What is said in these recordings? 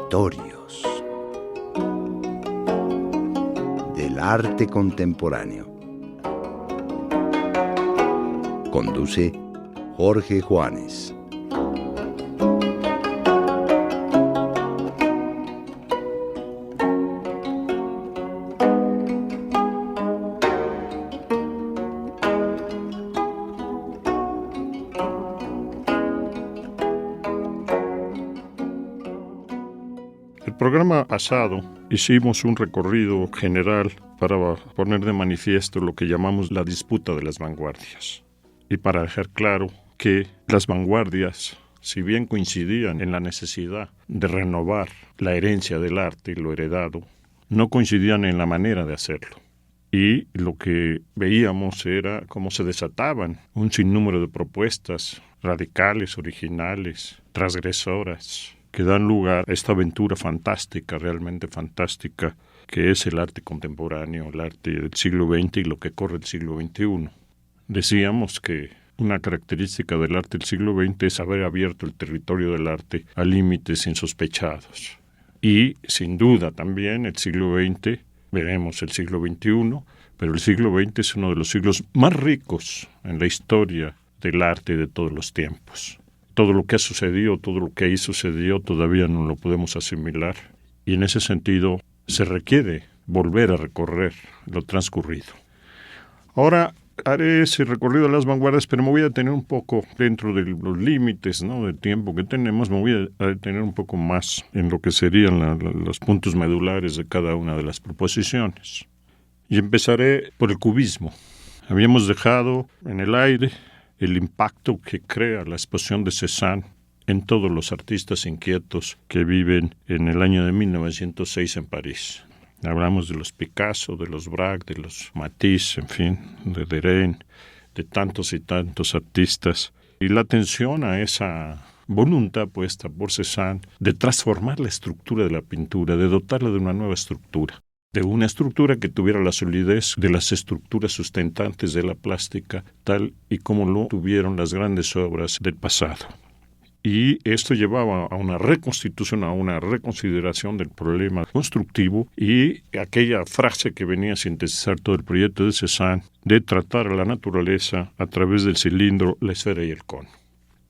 Territorios del arte contemporáneo. Conduce Jorge Juanes. El programa pasado hicimos un recorrido general para poner de manifiesto lo que llamamos la disputa de las vanguardias y para dejar claro que las vanguardias, si bien coincidían en la necesidad de renovar la herencia del arte y lo heredado, no coincidían en la manera de hacerlo. Y lo que veíamos era cómo se desataban un sinnúmero de propuestas radicales, originales, transgresoras, que dan lugar a esta aventura fantástica, realmente fantástica, que es el arte contemporáneo, el arte del siglo XX y lo que corre el siglo XXI. Decíamos que una característica del arte del siglo XX es haber abierto el territorio del arte a límites insospechados. Y, sin duda, también el siglo XX, veremos el siglo XXI, pero el siglo XX es uno de los siglos más ricos en la historia del arte de todos los tiempos. Todo lo que ha sucedido, todo lo que ahí sucedió, todavía no lo podemos asimilar. Y en ese sentido se requiere volver a recorrer lo transcurrido. Ahora haré ese recorrido a las vanguardias, pero me voy a detener un poco dentro de los límites, ¿no?, de tiempo que tenemos. Me voy a detener un poco más en lo que serían los puntos medulares de cada una de las proposiciones. Y empezaré por el cubismo. Habíamos dejado en el aire el impacto que crea la exposición de Cézanne en todos los artistas inquietos que viven en el año de 1906 en París. Hablamos de los Picasso, de los Braque, de los Matisse, en fin, de Derain, de tantos y tantos artistas. Y la atención a esa voluntad puesta por Cézanne de transformar la estructura de la pintura, de dotarla de una nueva estructura, de una estructura que tuviera la solidez de las estructuras sustentantes de la plástica, tal y como lo tuvieron las grandes obras del pasado. Y esto llevaba a una reconstitución, a una reconsideración del problema constructivo y aquella frase que venía a sintetizar todo el proyecto de Cézanne de tratar a la naturaleza a través del cilindro, la esfera y el cono.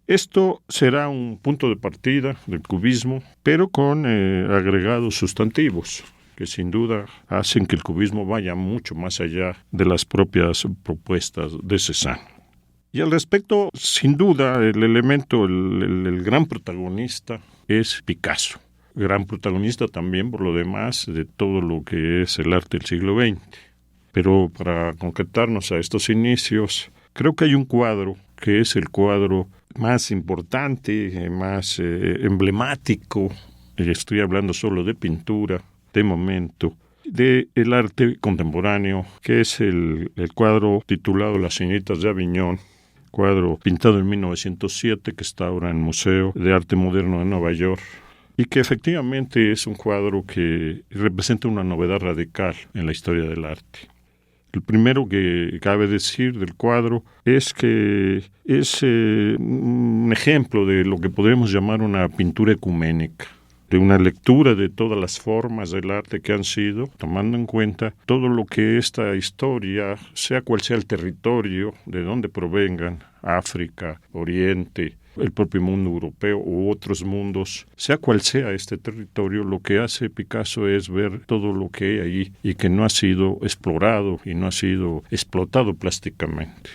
Esto será un punto de partida del cubismo, pero con agregados sustantivos que sin duda hacen que el cubismo vaya mucho más allá de las propias propuestas de Cézanne. Y al respecto, sin duda, el elemento, el gran protagonista es Picasso. Gran protagonista también, por lo demás, de todo lo que es el arte del siglo XX. Pero para concretarnos a estos inicios, creo que hay un cuadro que es el cuadro más importante, más emblemático, y estoy hablando solo de pintura, de momento, del arte contemporáneo, que es el cuadro titulado Las señoritas de Aviñón, cuadro pintado en 1907 que está ahora en el Museo de Arte Moderno de Nueva York y que efectivamente es un cuadro que representa una novedad radical en la historia del arte. El primero que cabe decir del cuadro es que es un ejemplo de lo que podríamos llamar una pintura ecuménica, de una lectura de todas las formas del arte que han sido, tomando en cuenta todo lo que esta historia, sea cual sea el territorio de donde provengan, África, Oriente, el propio mundo europeo u otros mundos, sea cual sea este territorio, lo que hace Picasso es ver todo lo que hay allí y que no ha sido explorado y no ha sido explotado plásticamente.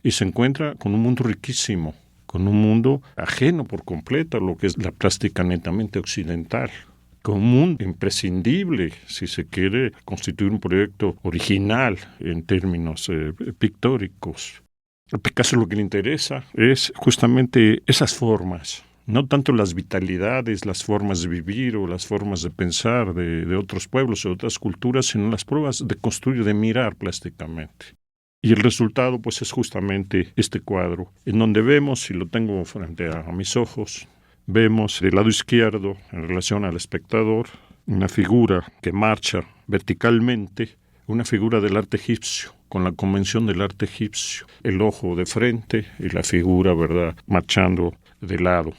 Y se encuentra con un mundo riquísimo, con un mundo ajeno por completo a lo que es la plástica netamente occidental, con un mundo imprescindible si se quiere constituir un proyecto original en términos pictóricos. A Picasso lo que le interesa es justamente esas formas, no tanto las vitalidades, las formas de vivir o las formas de pensar de otros pueblos o otras culturas, sino las pruebas de construir, de mirar plásticamente. Y el resultado, pues, es justamente este cuadro, en donde vemos, si lo tengo frente a mis ojos, vemos del lado izquierdo, en relación al espectador, una figura que marcha verticalmente, una figura del arte egipcio, con la convención del arte egipcio, el ojo de frente y la figura, ¿verdad?, marchando de lado.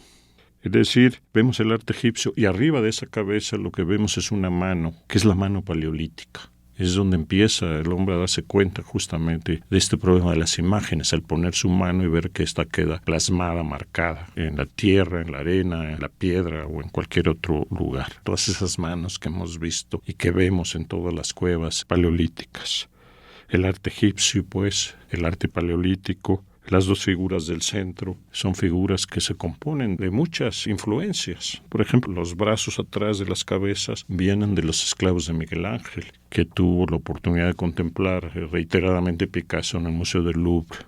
Es decir, vemos el arte egipcio y arriba de esa cabeza lo que vemos es una mano, que es la mano paleolítica. Es donde empieza el hombre a darse cuenta justamente de este problema de las imágenes, al poner su mano y ver que ésta queda plasmada, marcada en la tierra, en la arena, en la piedra o en cualquier otro lugar. Todas esas manos que hemos visto y que vemos en todas las cuevas paleolíticas. El arte egipcio, pues, el arte paleolítico, las dos figuras del centro son figuras que se componen de muchas influencias. Por ejemplo, los brazos atrás de las cabezas vienen de los esclavos de Miguel Ángel, que tuvo la oportunidad de contemplar reiteradamente Picasso en el Museo del Louvre.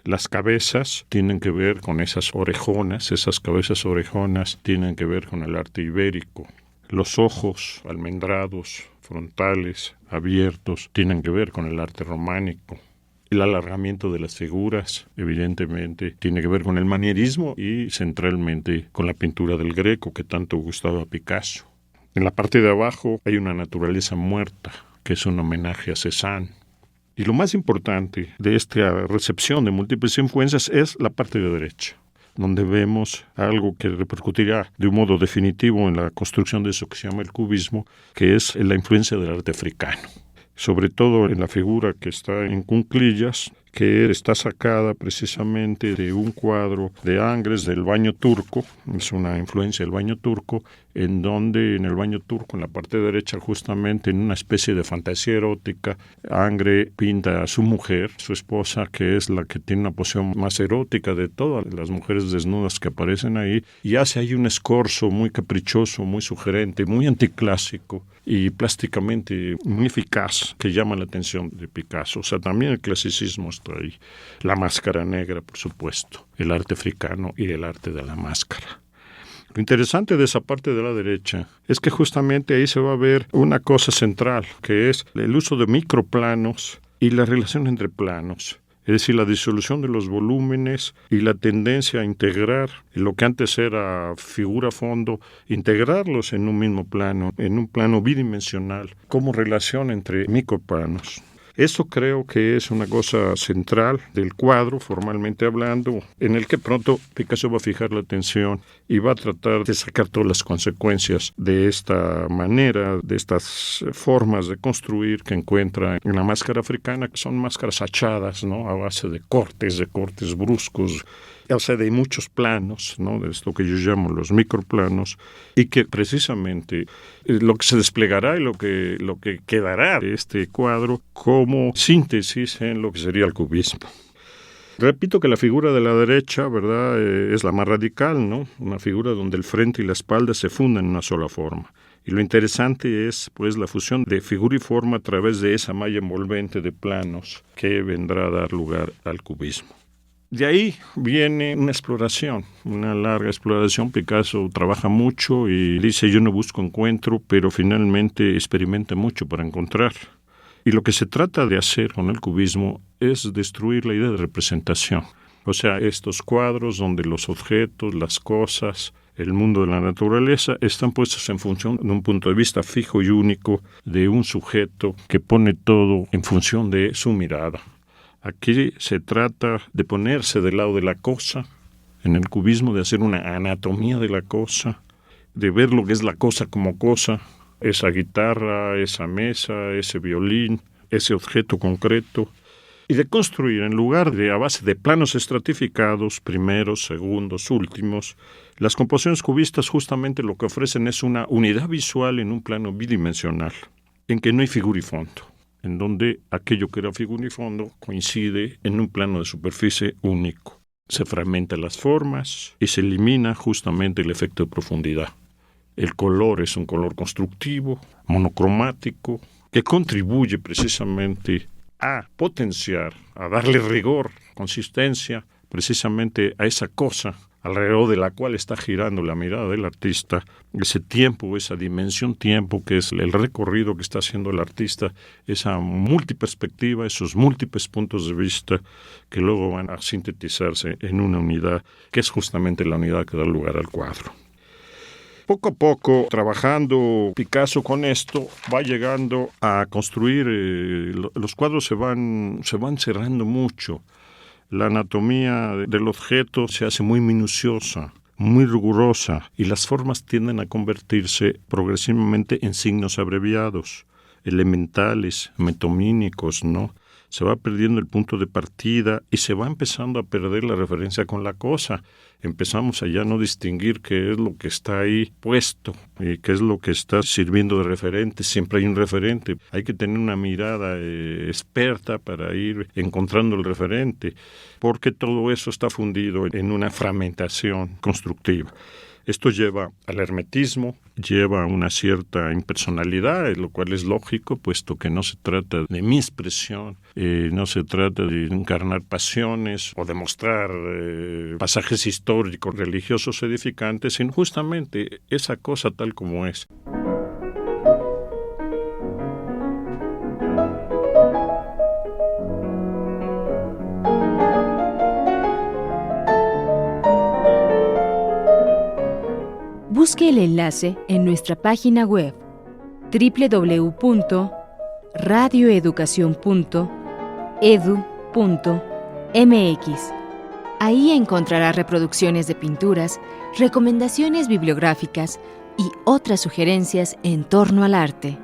Las cabezas tienen que ver con esas orejonas, esas cabezas orejonas tienen que ver con el arte ibérico. Los ojos almendrados, frontales, abiertos, tienen que ver con el arte románico. El alargamiento de las figuras, evidentemente, tiene que ver con el manierismo y centralmente con la pintura del Greco, que tanto gustaba a Picasso. En la parte de abajo hay una naturaleza muerta, que es un homenaje a Cézanne. Y lo más importante de esta recepción de múltiples influencias es la parte de derecha, donde vemos algo que repercutirá de un modo definitivo en la construcción de eso que se llama el cubismo, que es la influencia del arte africano. Sobre todo en la figura que está en cunclillas, que está sacada precisamente de un cuadro de Angres del baño turco, es una influencia del baño turco, en donde en el baño turco, en la parte derecha, justamente en una especie de fantasía erótica, Angre pinta a su mujer, su esposa, que es la que tiene una posición más erótica de todas las mujeres desnudas que aparecen ahí, y hace ahí un escorzo muy caprichoso, muy sugerente, muy anticlásico, y plásticamente muy eficaz, que llama la atención de Picasso. O sea, también el clasicismo está ahí. La máscara negra, por supuesto, el arte africano y el arte de la máscara. Lo interesante de esa parte de la derecha es que justamente ahí se va a ver una cosa central, que es el uso de microplanos y la relación entre planos. Es decir, la disolución de los volúmenes y la tendencia a integrar lo que antes era figura-fondo, integrarlos en un mismo plano, en un plano bidimensional, como relación entre microplanos. Esto creo que es una cosa central del cuadro, formalmente hablando, en el que pronto Picasso va a fijar la atención y va a tratar de sacar todas las consecuencias de esta manera, de estas formas de construir que encuentra en la máscara africana, que son máscaras achadas, ¿no? A base de cortes bruscos, o sea, de muchos planos, ¿no? De esto que yo llamo los microplanos, y que precisamente lo que se desplegará y lo que quedará de este cuadro como síntesis en lo que sería el cubismo. Repito que la figura de la derecha, ¿verdad?, es la más radical, ¿no? Una figura donde el frente y la espalda se funden en una sola forma. Y lo interesante es, pues, la fusión de figura y forma a través de esa malla envolvente de planos que vendrá a dar lugar al cubismo. De ahí viene una exploración, una larga exploración. Picasso trabaja mucho y dice: yo no busco encuentro, pero finalmente experimenta mucho para encontrar. Y lo que se trata de hacer con el cubismo es destruir la idea de representación. O sea, estos cuadros donde los objetos, las cosas, el mundo de la naturaleza están puestos en función de un punto de vista fijo y único de un sujeto que pone todo en función de su mirada. Aquí se trata de ponerse del lado de la cosa, en el cubismo, de hacer una anatomía de la cosa, de ver lo que es la cosa como cosa, esa guitarra, esa mesa, ese violín, ese objeto concreto, y de construir, en lugar de a base de planos estratificados, primeros, segundos, últimos, las composiciones cubistas justamente lo que ofrecen es una unidad visual en un plano bidimensional, en que no hay figura y fondo, en donde aquello que era figura y fondo coincide en un plano de superficie único. Se fragmentan las formas y se elimina justamente el efecto de profundidad. El color es un color constructivo, monocromático, que contribuye precisamente a potenciar, a darle rigor, consistencia, precisamente a esa cosa alrededor de la cual está girando la mirada del artista, ese tiempo, esa dimensión tiempo que es el recorrido que está haciendo el artista, esa multiperspectiva, esos múltiples puntos de vista que luego van a sintetizarse en una unidad, que es justamente la unidad que da lugar al cuadro. Poco a poco, trabajando Picasso con esto, va llegando a construir, los cuadros se van cerrando mucho. La anatomía del objeto se hace muy minuciosa. muy rigurosa y las formas tienden a convertirse progresivamente en signos abreviados, elementales, metomínicos, ¿no? Se va perdiendo el punto de partida y se va empezando a perder la referencia con la cosa. Empezamos a ya no distinguir qué es lo que está ahí puesto y qué es lo que está sirviendo de referente. Siempre hay un referente. Hay que tener una mirada experta para ir encontrando el referente, porque todo eso está fundido en una fragmentación constructiva. Esto lleva al hermetismo, lleva a una cierta impersonalidad, lo cual es lógico, puesto que no se trata de mi expresión, no se trata de encarnar pasiones o de mostrar pasajes históricos, religiosos, edificantes, sino justamente esa cosa tal como es. Busque el enlace en nuestra página web www.radioeducacion.edu.mx. Ahí encontrará reproducciones de pinturas, recomendaciones bibliográficas y otras sugerencias en torno al arte.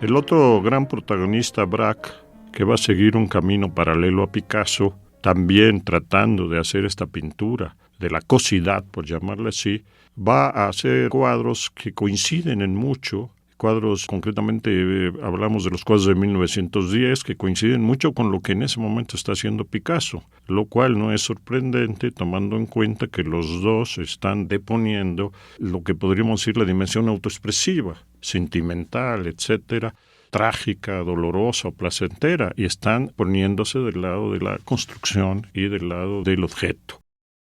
El otro gran protagonista, Braque, que va a seguir un camino paralelo a Picasso, también tratando de hacer esta pintura de la cosidad, por llamarla así, va a hacer cuadros que coinciden en mucho, cuadros, concretamente hablamos de los cuadros de 1910, que coinciden mucho con lo que en ese momento está haciendo Picasso, lo cual no es sorprendente tomando en cuenta que los dos están deponiendo lo que podríamos decir la dimensión autoexpresiva, sentimental, etcétera, trágica, dolorosa o placentera, y están poniéndose del lado de la construcción y del lado del objeto.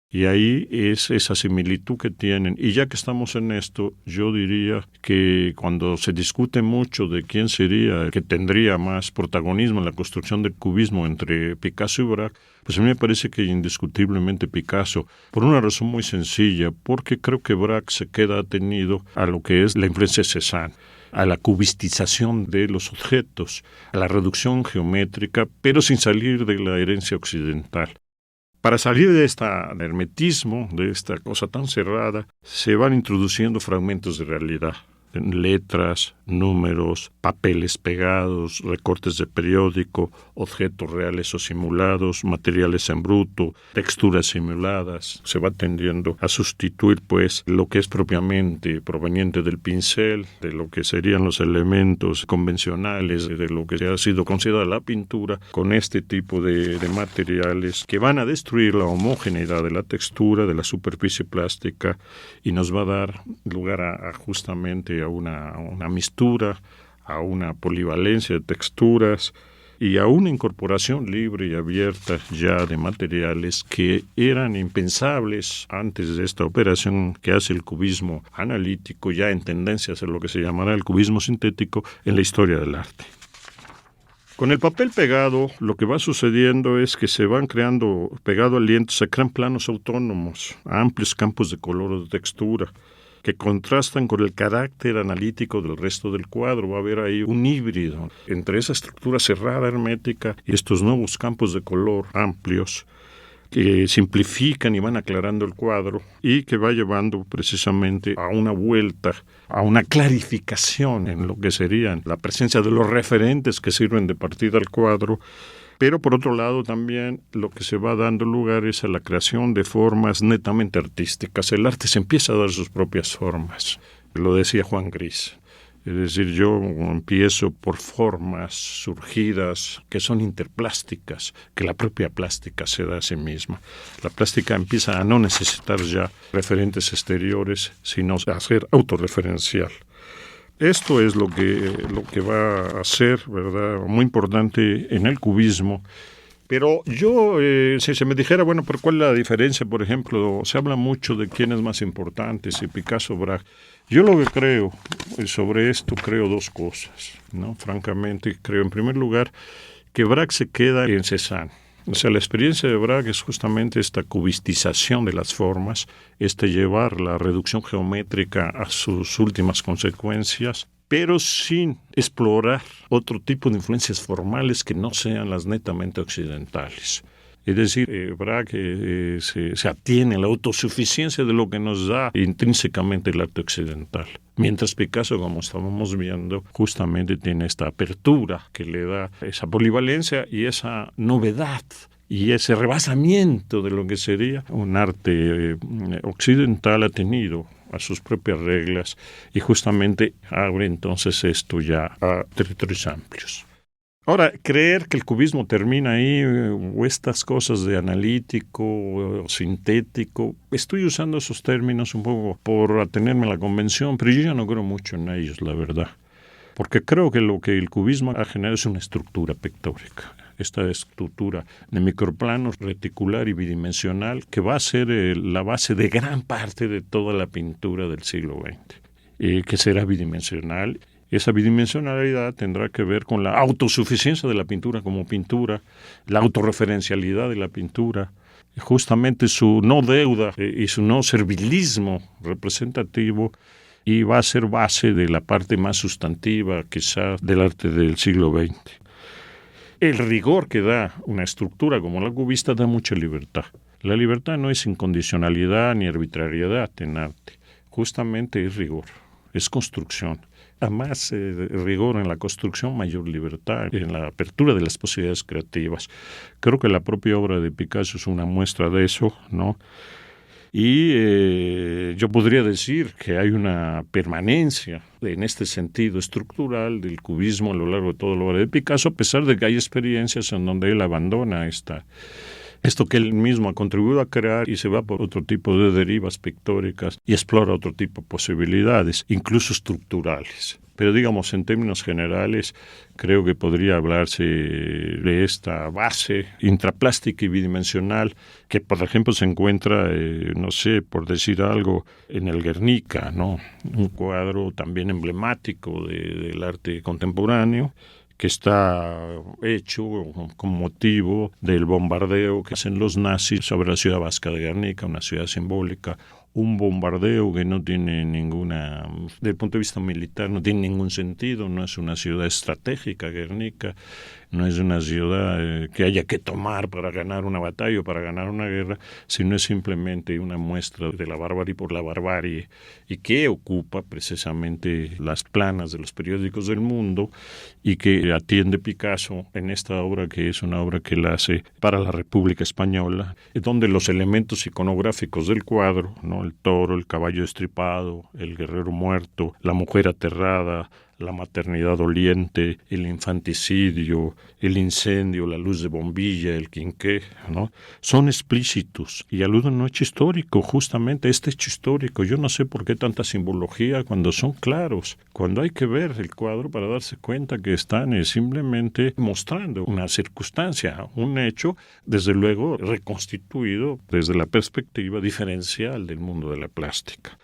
Y ahí es esa similitud que tienen. Y ya que estamos en esto, yo diría que cuando se discute mucho de quién sería el que tendría más protagonismo en la construcción del cubismo entre Picasso y Braque, pues a mí me parece que indiscutiblemente Picasso, por una razón muy sencilla, porque creo que Braque se queda atenido a lo que es la influencia de Cézanne, a la cubistización de los objetos, a la reducción geométrica, pero sin salir de la herencia occidental. Para salir de este hermetismo, de esta cosa tan cerrada, se van introduciendo fragmentos de realidad, letras, números, papeles pegados, recortes de periódico, objetos reales o simulados, materiales en bruto, texturas simuladas. Se va tendiendo a sustituir, pues, lo que es propiamente proveniente del pincel, de lo que serían los elementos convencionales, de lo que ha sido considerada la pintura, con este tipo de materiales que van a destruir la homogeneidad de la textura, de la superficie plástica, y nos va a dar lugar a justamente a una mistura, a una polivalencia de texturas y a una incorporación libre y abierta ya de materiales que eran impensables antes de esta operación que hace el cubismo analítico, ya en tendencia hacia lo que se llamará el cubismo sintético en la historia del arte. Con el papel pegado, lo que va sucediendo es que se van creando, pegado al lienzo, se crean planos autónomos, amplios campos de color o de textura, que contrastan con el carácter analítico del resto del cuadro. Va a haber ahí un híbrido entre esa estructura cerrada hermética y estos nuevos campos de color amplios que simplifican y van aclarando el cuadro y que va llevando precisamente a una vuelta, a una clarificación en lo que serían la presencia de los referentes que sirven de partida al cuadro. Pero por otro lado también lo que se va dando lugar es a la creación de formas netamente artísticas. El arte se empieza a dar sus propias formas. Lo decía Juan Gris. Es decir, yo empiezo por formas surgidas que son interplásticas, que la propia plástica se da a sí misma. La plástica empieza a no necesitar ya referentes exteriores, sino a ser autorreferencial. Esto es lo que va a ser, ¿verdad?, muy importante en el cubismo. Pero yo, si se me dijera, bueno, ¿por cuál es la diferencia? Por ejemplo, se habla mucho de quién es más importante, si Picasso o Braque. Yo lo que creo, sobre esto creo dos cosas, ¿no? Francamente, creo en primer lugar que Braque se queda en Cézanne. O sea, la experiencia de Braque es justamente esta cubistización de las formas, llevar la reducción geométrica a sus últimas consecuencias, pero sin explorar otro tipo de influencias formales que no sean las netamente occidentales. Es decir, Braque se atiene a la autosuficiencia de lo que nos da intrínsecamente el arte occidental. Mientras Picasso, como estábamos viendo, justamente tiene esta apertura que le da esa polivalencia y esa novedad y ese rebasamiento de lo que sería un arte occidental atenido a sus propias reglas y justamente abre entonces esto ya a territorios amplios. Ahora, creer que el cubismo termina ahí o estas cosas de analítico o sintético, estoy usando esos términos un poco por atenerme a la convención, pero yo ya no creo mucho en ellos, la verdad. Porque creo que lo que el cubismo ha generado es una estructura pictórica. Esta estructura de microplanos reticular y bidimensional que va a ser la base de gran parte de toda la pintura del siglo XX, que será bidimensional. Esa bidimensionalidad tendrá que ver con la autosuficiencia de la pintura como pintura, la autorreferencialidad de la pintura, justamente su no deuda y su no servilismo representativo, y va a ser base de la parte más sustantiva quizás del arte del siglo XX. El rigor que da una estructura como la cubista da mucha libertad. La libertad no es incondicionalidad ni arbitrariedad en arte, justamente es rigor, es construcción. A más rigor en la construcción, mayor libertad en la apertura de las posibilidades creativas. Creo que la propia obra de Picasso es una muestra de eso, ¿no? Y yo podría decir que hay una permanencia en este sentido estructural del cubismo a lo largo de toda la obra de Picasso, a pesar de que hay experiencias en donde él abandona esto que él mismo ha contribuido a crear y se va por otro tipo de derivas pictóricas y explora otro tipo de posibilidades, incluso estructurales. Pero digamos, en términos generales, creo que podría hablarse de esta base intraplástica y bidimensional que, por ejemplo, se encuentra, no sé, por decir algo, en el Guernica, ¿no? Un cuadro también emblemático del arte contemporáneo, que está hecho con motivo del bombardeo que hacen los nazis sobre la ciudad vasca de Guernica, una ciudad simbólica, un bombardeo que no tiene ninguna, desde el punto de vista militar, no tiene ningún sentido, no es una ciudad estratégica, Guernica, no es una ciudad que haya que tomar para ganar una batalla o para ganar una guerra, sino es simplemente una muestra de la barbarie por la barbarie y que ocupa precisamente las planas de los periódicos del mundo y que atiende Picasso en esta obra que es una obra que él hace para la República Española, donde los elementos iconográficos del cuadro, ¿no? El toro, el caballo destripado, el guerrero muerto, la mujer aterrada, la maternidad doliente, el infanticidio, el incendio, la luz de bombilla, el quinqué, ¿no? Son explícitos y aluden a un hecho histórico, justamente este hecho histórico. Yo no sé por qué tanta simbología cuando son claros, cuando hay que ver el cuadro para darse cuenta que están simplemente mostrando una circunstancia, un hecho, desde luego reconstituido desde la perspectiva diferencial del mundo de la plástica.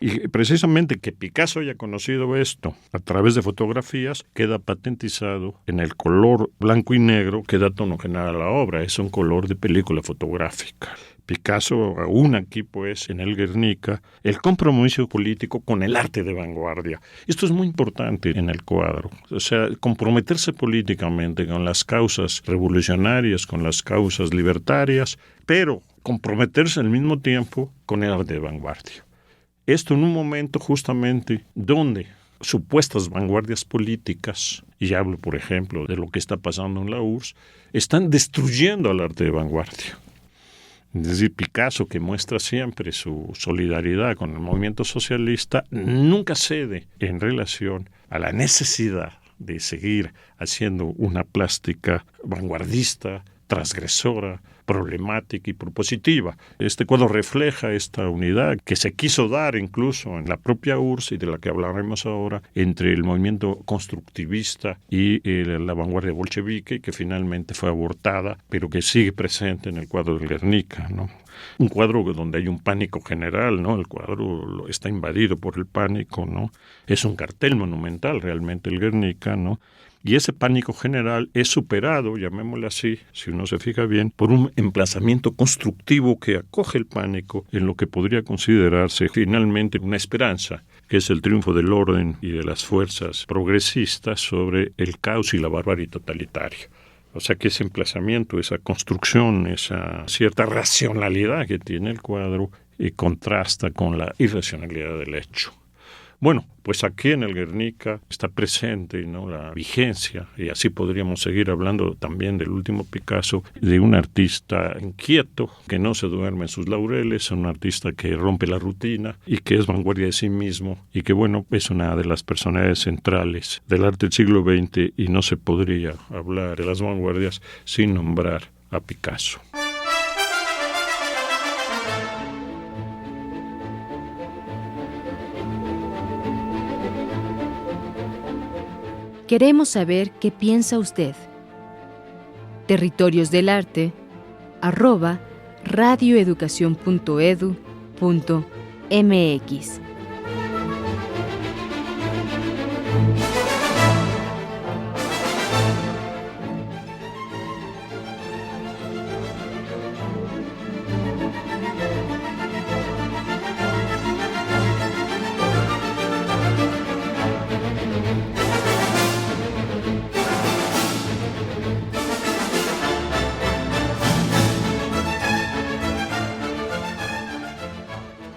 Y precisamente que Picasso haya conocido esto a través de fotografías queda patentizado en el color blanco y negro que da tono general a la obra. Es un color de película fotográfica. Picasso aún aquí, pues, en el Guernica, el compromiso político con el arte de vanguardia. Esto es muy importante en el cuadro. O sea, comprometerse políticamente con las causas revolucionarias, con las causas libertarias, pero comprometerse al mismo tiempo con el arte de vanguardia. Esto en un momento justamente donde supuestas vanguardias políticas, y hablo por ejemplo de lo que está pasando en la URSS, están destruyendo al arte de vanguardia. Es decir, Picasso, que muestra siempre su solidaridad con el movimiento socialista, nunca cede en relación a la necesidad de seguir haciendo una plástica vanguardista, transgresora, problemática y propositiva. Este cuadro refleja esta unidad que se quiso dar incluso en la propia URSS y de la que hablaremos ahora entre el movimiento constructivista y la vanguardia bolchevique, que finalmente fue abortada, pero que sigue presente en el cuadro del Guernica, ¿no? Un cuadro donde hay un pánico general, ¿no? El cuadro está invadido por el pánico, ¿no? Es un cartel monumental realmente el Guernica, ¿no? Y ese pánico general es superado, llamémosle así, si uno se fija bien, por un emplazamiento constructivo que acoge el pánico en lo que podría considerarse finalmente una esperanza, que es el triunfo del orden y de las fuerzas progresistas sobre el caos y la barbarie totalitaria. O sea que ese emplazamiento, esa construcción, esa cierta racionalidad que tiene el cuadro contrasta con la irracionalidad del hecho. Bueno, pues aquí en el Guernica está presente, ¿no?, la vigencia, y así podríamos seguir hablando también del último Picasso, de un artista inquieto, que no se duerme en sus laureles, un artista que rompe la rutina y que es vanguardia de sí mismo, y que, bueno, es una de las personalidades centrales del arte del siglo XX, y no se podría hablar de las vanguardias sin nombrar a Picasso. Queremos saber qué piensa usted. Territorios del Arte @radioeducacion.edu.mx.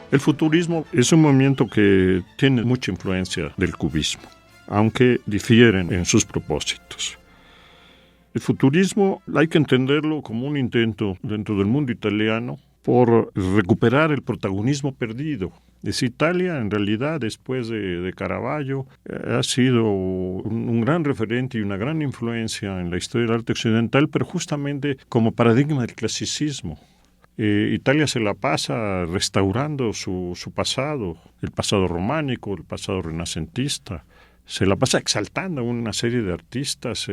El futurismo es un movimiento que tiene mucha influencia del cubismo, aunque difieren en sus propósitos. El futurismo hay que entenderlo como un intento dentro del mundo italiano por recuperar el protagonismo perdido. Italia, en realidad, después de Caravaggio, ha sido un gran referente y una gran influencia en la historia del arte occidental, pero justamente como paradigma del clasicismo. Italia se la pasa restaurando su pasado, el pasado románico, el pasado renacentista. Se la pasa exaltando a una serie de artistas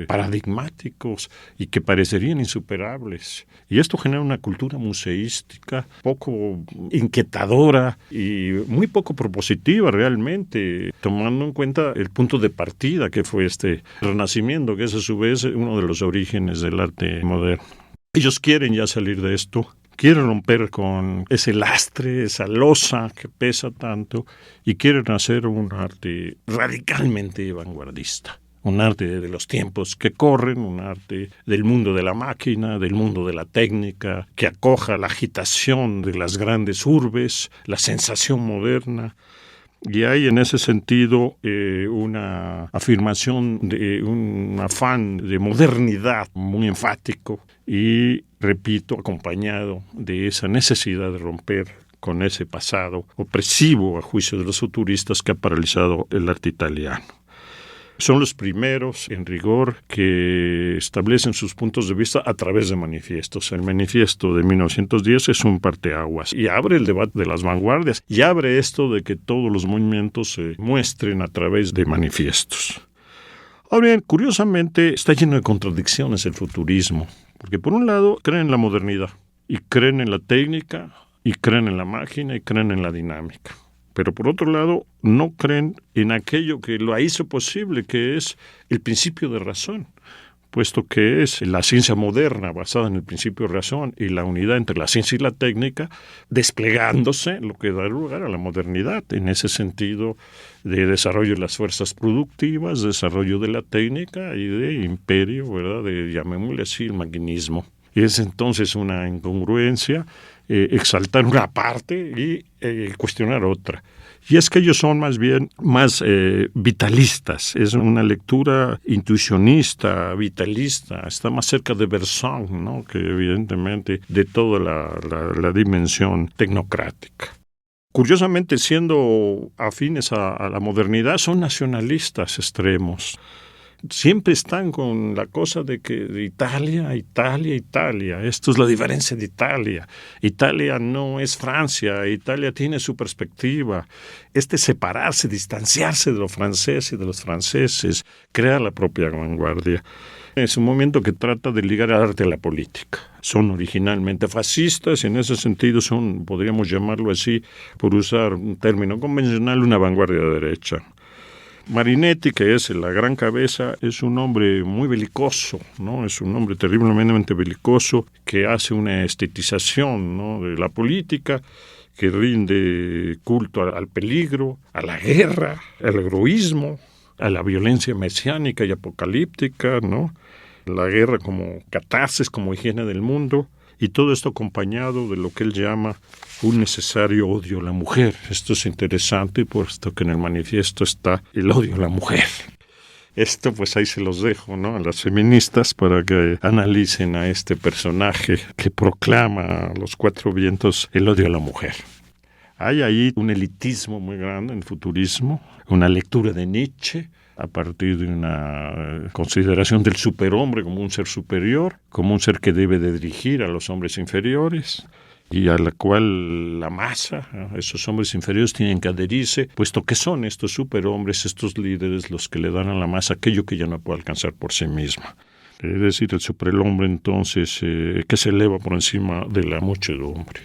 paradigmáticos y que parecerían insuperables. Y esto genera una cultura museística poco inquietadora y muy poco propositiva realmente, tomando en cuenta el punto de partida que fue este Renacimiento, que es a su vez uno de los orígenes del arte moderno. Ellos quieren ya salir de esto, quieren romper con ese lastre, esa losa que pesa tanto, y quieren hacer un arte radicalmente vanguardista. Un arte de los tiempos que corren, un arte del mundo de la máquina, del mundo de la técnica, que acoja la agitación de las grandes urbes, la sensación moderna. Y hay en ese sentido una afirmación de un afán de modernidad muy enfático y, repito, acompañado de esa necesidad de romper con ese pasado opresivo a juicio de los futuristas que ha paralizado el arte italiano. Son los primeros, en rigor, que establecen sus puntos de vista a través de manifiestos. El manifiesto de 1910 es un parteaguas y abre el debate de las vanguardias y abre esto de que todos los movimientos se muestren a través de manifiestos. Ahora bien, curiosamente, está lleno de contradicciones el futurismo, porque por un lado creen en la modernidad y creen en la técnica y creen en la máquina y creen en la dinámica. Pero por otro lado, no creen en aquello que lo hizo posible, que es el principio de razón, puesto que es la ciencia moderna basada en el principio de razón y la unidad entre la ciencia y la técnica, desplegándose lo que da lugar a la modernidad, en ese sentido de desarrollo de las fuerzas productivas, desarrollo de la técnica y de imperio, ¿verdad?, de, llamémosle así, el maquinismo. Y es entonces una incongruencia exaltar una parte y cuestionar otra. Y es que ellos son más vitalistas, es una lectura intuicionista, vitalista, está más cerca de Bersón, ¿no?, que evidentemente de toda la dimensión tecnocrática. Curiosamente, siendo afines a la modernidad, son nacionalistas extremos. Siempre están con la cosa de que de Italia. Esto es la diferencia de Italia. Italia no es Francia, Italia tiene su perspectiva. Separarse, distanciarse de lo francés y de los franceses, crea la propia vanguardia. Es un movimiento que trata de ligar al arte a la política. Son originalmente fascistas y en ese sentido son, podríamos llamarlo así, por usar un término convencional, una vanguardia de derecha. Marinetti, que es la gran cabeza, es un hombre muy belicoso, ¿no? Es un hombre terriblemente belicoso que hace una estetización, ¿no?, de la política, que rinde culto al peligro, a la guerra, al heroísmo, a la violencia mesiánica y apocalíptica, ¿no? La guerra como catarsis, como higiene del mundo, y todo esto acompañado de lo que él llama un necesario odio a la mujer. Esto es interesante, puesto que en el manifiesto está el odio a la mujer. Esto pues ahí se los dejo, ¿no?, a las feministas para que analicen a este personaje que proclama a los cuatro vientos el odio a la mujer. Hay ahí un elitismo muy grande en el futurismo, una lectura de Nietzsche, a partir de una consideración del superhombre como un ser superior, como un ser que debe de dirigir a los hombres inferiores, y a la cual la masa, esos hombres inferiores, tienen que adherirse, puesto que son estos superhombres, estos líderes, los que le dan a la masa aquello que ya no puede alcanzar por sí misma. Es decir, el superhombre entonces que se eleva por encima de la muchedumbre.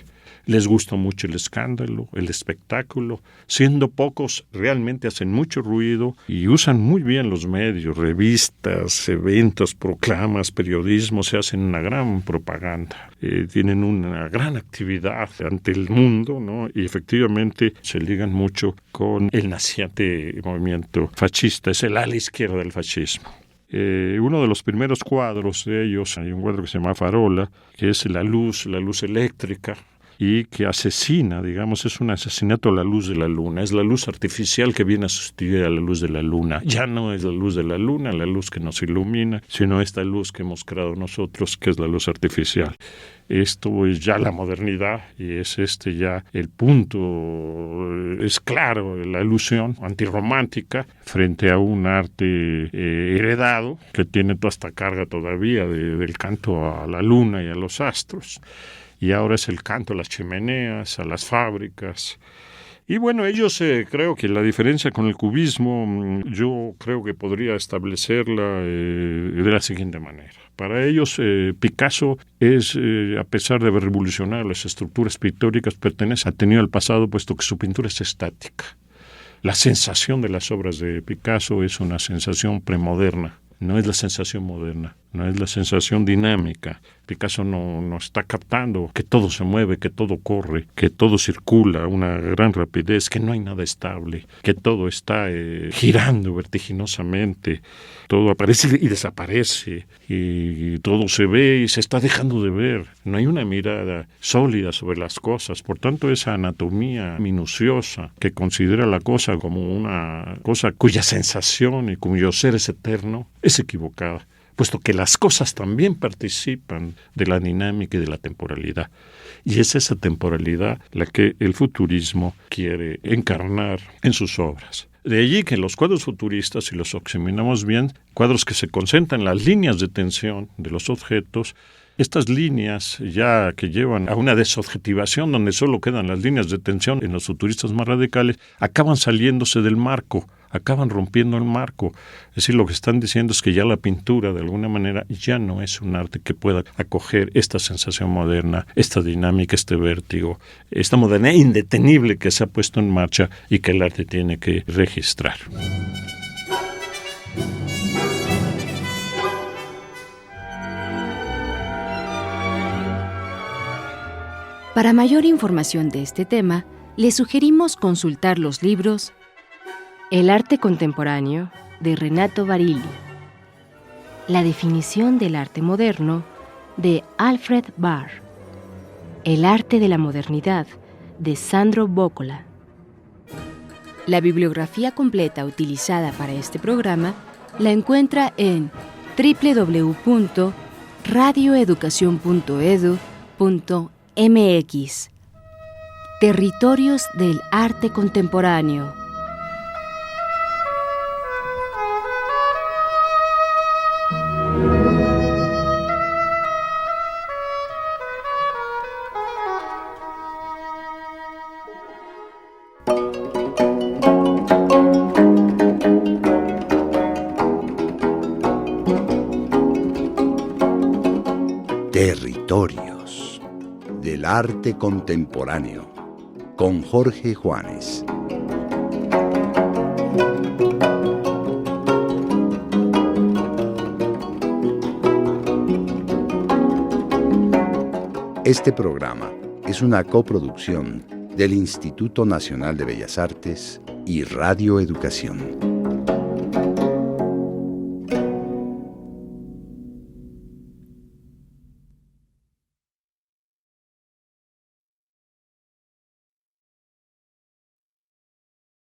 Les gusta mucho el escándalo, el espectáculo. Siendo pocos, realmente hacen mucho ruido y usan muy bien los medios, revistas, eventos, proclamas, periodismo, se hacen una gran propaganda. Tienen una gran actividad ante el mundo, ¿no? Y efectivamente se ligan mucho con el naciente movimiento fascista. Es el ala izquierda del fascismo. Uno de los primeros cuadros de ellos, hay un cuadro que se llama Farola, que es la luz eléctrica, y que asesina, digamos, es un asesinato a la luz de la luna. Es la luz artificial que viene a sustituir a la luz de la luna. Ya no es la luz de la luna, la luz que nos ilumina, sino esta luz que hemos creado nosotros, que es la luz artificial. Esto es ya la modernidad y es ya el punto, es claro, la ilusión antirromántica frente a un arte heredado que tiene toda esta carga todavía del canto a la luna y a los astros. Y ahora es el canto a las chimeneas, a las fábricas. Y bueno, ellos creo que la diferencia con el cubismo, yo creo que podría establecerla de la siguiente manera. Para ellos, Picasso es, a pesar de haber revolucionado las estructuras pictóricas, ha tenido al pasado, puesto que su pintura es estática. La sensación de las obras de Picasso es una sensación premoderna. No es la sensación moderna, no es la sensación dinámica. Picasso no está captando que todo se mueve, que todo corre, que todo circula a una gran rapidez, que no hay nada estable, que todo está girando vertiginosamente, todo aparece y desaparece, y todo se ve y se está dejando de ver. No hay una mirada sólida sobre las cosas. Por tanto, esa anatomía minuciosa que considera la cosa como una cosa cuya sensación y cuyo ser es eterno, es equivocada, puesto que las cosas también participan de la dinámica y de la temporalidad. Y es esa temporalidad la que el futurismo quiere encarnar en sus obras. De allí que los cuadros futuristas, si los examinamos bien, cuadros que se concentran en las líneas de tensión de los objetos, estas líneas ya que llevan a una desobjetivación donde solo quedan las líneas de tensión en los futuristas más radicales, acaban saliéndose del marco, acaban rompiendo el marco. Es decir, lo que están diciendo es que ya la pintura, de alguna manera, ya no es un arte que pueda acoger esta sensación moderna, esta dinámica, este vértigo, esta modernidad indetenible que se ha puesto en marcha y que el arte tiene que registrar. Para mayor información de este tema, le sugerimos consultar los libros El arte contemporáneo, de Renato Barilli, La definición del arte moderno, de Alfred Barr, El arte de la modernidad, de Sandro Boccola. La bibliografía completa utilizada para este programa la encuentra en www.radioeducacion.edu.mx. Territorios del arte contemporáneo. Territorios del arte contemporáneo con Jorge Juanes. Este programa es una coproducción del Instituto Nacional de Bellas Artes y Radio Educación.